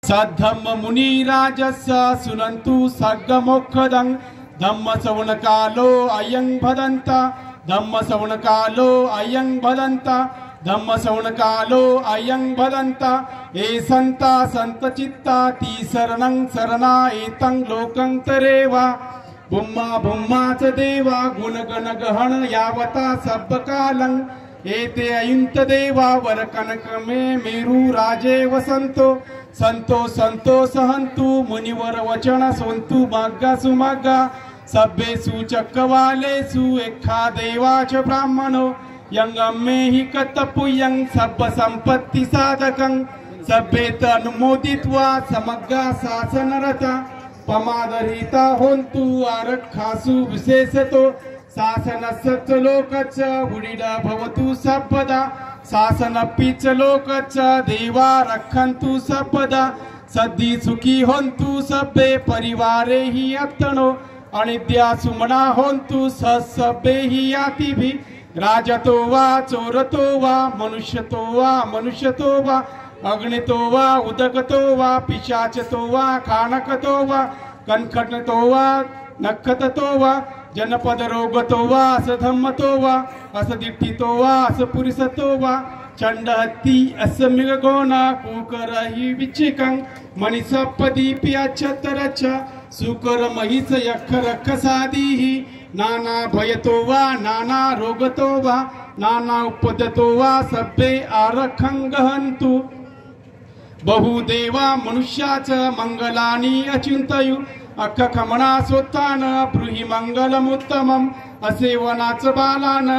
सद्धम्म मुनिराजस्य सुनन्तु सर्गमोक्षदं धम्मश्रवणकालो अयं भदन्त धम्मश्रवणकालो अयं भदन्त धम्मश्रवणकालो अयं भदन्त ए संता संतचित्ता ती शरणं शरणा एतं लोकं तरेवा बुम्मा बुम्माच देवा गुणगण गहन यावता सब्बकालं एते अयुंत देवा वर कनक मे मेरू राजे वसंतो संतो संतो सहंतु मुनिवर वचन सोंतु माग्गा सुमाग्गा सभ्येषु चक्रवालेषु एखा देवाच ब्राह्मणो यंगम्मे हि कतपुयं सब्ब संपत्ति साधकं सभ्येत अनुमोदित्वा समग्गा शासनरता पमादरिता होन्तु आरक्षासु विशेषतो शासनस्य लोकच्च उडिडा भवतु सर्वदा शासनपि च लोकच्च देवा रक्षन्तु सर्वदा सद्दि सुखी होन्तु सभ्ये परिवारे हि अत्तनो अनिद्या सुमना होन्तु सभ्ये हि यातिभिः राजतो वा चोरतो वा मनुष्यतो वा अग्नितो वा उदकतो वा पिशाचतो वा कानकतो वा कनखटतो वा नखततो वा जनपद रोगतो वा असधम्मतो वा असदिठितो वा असपुरिसतो वा चंडहत्ति असमिगोना कुकरहि विचिकं मणिसपदीपि अच्छतरच्छ सुकर महिष यक्षरक्षसादिहि नाना भयतो वा नाना रोगतो वा नाना उपदतो वा सभ्ये आरक्षं गहन्तु बहुदेवा मनुष्याच मंगलानि अचिंतयु अखखमना सोत्तान ब्रूहि मंगलमुत्तमं असेवनाच बालान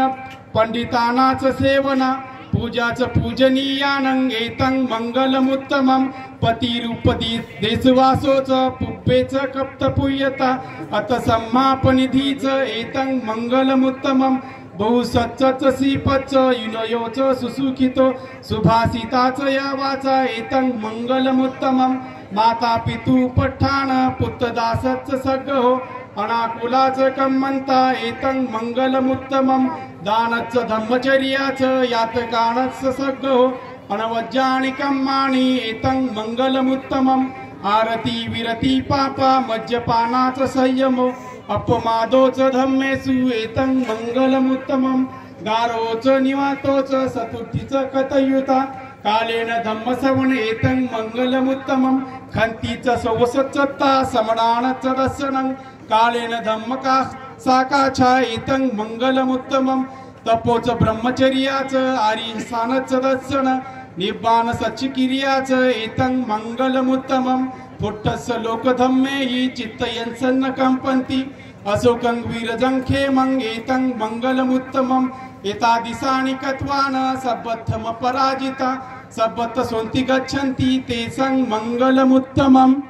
पंडितानाच सेवना पूजाच पूजनीयानं एतं मंगलमुत्तमं पतिरूपदी देशवासोच पुप्पेच कप्तपुय्यता अत सम्मापनिधीच एतं मंगलमुत्तमं बहुसच्च सीपच्च युनयोच सुसुखितो सुभाषिताच या वाचा एतं मंगलमुत्तमं माता पितु पठाण पुत्रदासच्च सगहो अनाकुलाच कम्मन्ता एतं मंगलमुत्तमं दानच्च धम्मचर्याच यातकानच्च सगहो अनवज्जानि कर्माणि एतं मंगलमुत्तमं आरती विरति पापा मज्जपानाच संयमो अपमादोच धम्मेषु एतं मंगलमुत्तमं गारोच निवातोच चतुर्थीच कथयुता कालेन धम्मश्रवण एतं मंगलमुत्तमं खन्तीच सवसच्चत्ता समणानच दर्शनं कालेन धम्मका साकाछा एतं मंगलमुत्तमं तपोच ब्रह्मचर्याच आर्यसानच दर्शन निब्बान सच्चिक्रियाच एतं मंगलमुत्तमं पुट्टस्य लोकधम्मे हि चित्तयन्सन्न कंपन्ति अशोकं वीरजं खेमं एतं मंगलमुत्तमं एतादिशानि कत्वान सब्बद्धम पराजिता सब्बत्त सोन्ति गच्छन्ति तेषं मंगलमुत्तमम्।